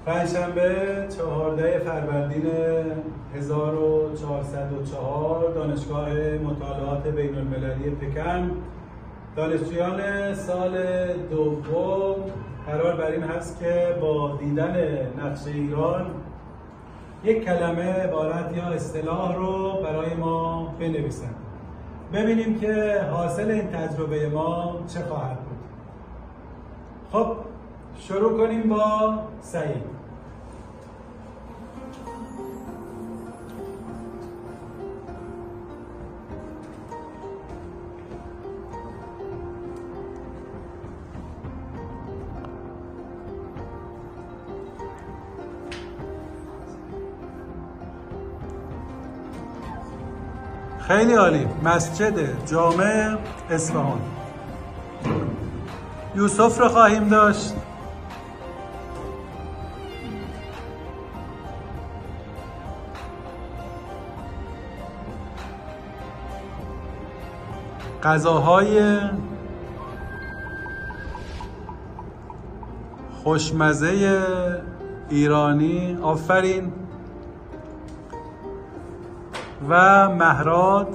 پنجشنبه 14 فروردین 1404 دانشگاه مطالعات بین المللی پکن دانشجویان سال دوم قرار بر این هست که با دیدن نقشه ایران یک کلمه، عبارت یا اصطلاح رو برای ما بنویسند. ببینیم که حاصل این تجربه ما چه خواهد بود. خب شروع کنیم با سعید. خیلی عالی. مسجد جامع اصفهان. یوسف رو خواهیم داشت. غذاهای خوشمزه ایرانی، آفرین. و مهراد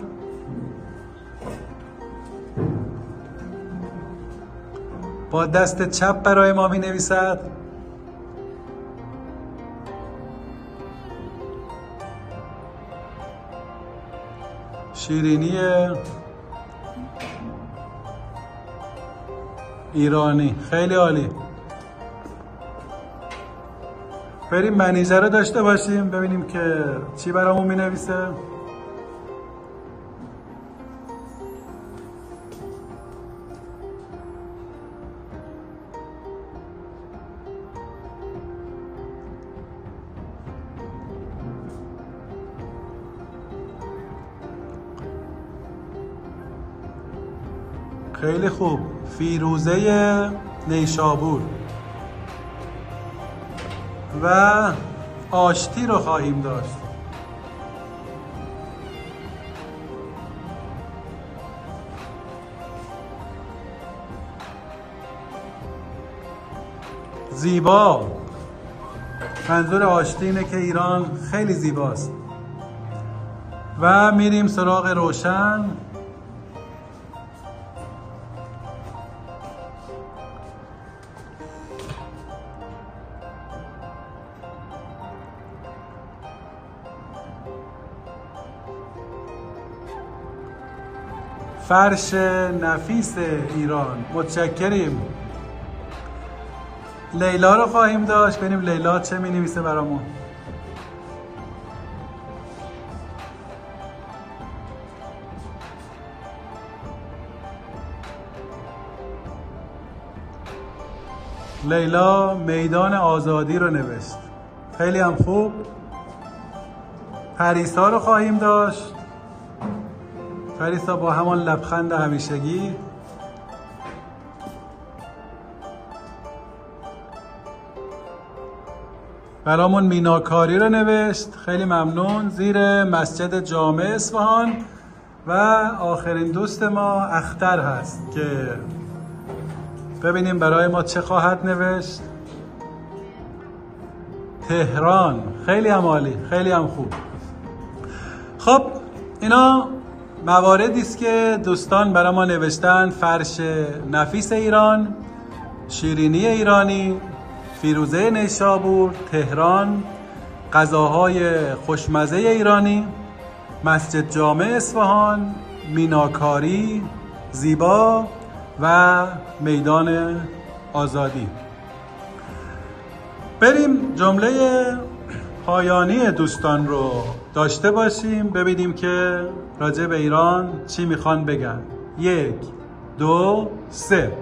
با دست چپ برای ما می نویسد. شیرینی ایرانی. خیلی عالی. بریم منیجر رو داشته باشیم ببینیم که چی برامون می نویسه. خیلی خوب. فیروزه نیشابور و آشتی رو خواهیم داشت. زیبا. منظور آشتی اینه که ایران خیلی زیباست. و میریم سراغ روشن. فرش نفیس ایران. متشکریم. لیلا رو خواهیم داشت. ببینیم لیلا چه می نویسه برامون. لیلا میدان آزادی رو نوشت. خیلی هم خوب. پریسا رو خواهیم داشت. پریسا با همان لبخند همیشگی. برامون میناکاری رو نوشت. خیلی ممنون. زیر مسجد جامع اصفهان. و آخرین دوست ما اختر هست که ببینیم برای ما چه خواهد نوشت. تهران. خیلی هم عالی. خیلی هم خوب. خب اینا مواردی است که دوستان برای ما نوشتن. فرش نفیس ایران، شیرینی ایرانی، فیروزه نیشابور، تهران، غذاهای خوشمزه ایرانی، مسجد جامع اصفهان، میناکاری، زیبا و میدان آزادی. بریم جمله پایانی دوستان رو داشته باشیم ببینیم که راجع به ایران چی میخوان بگن. 1 2 3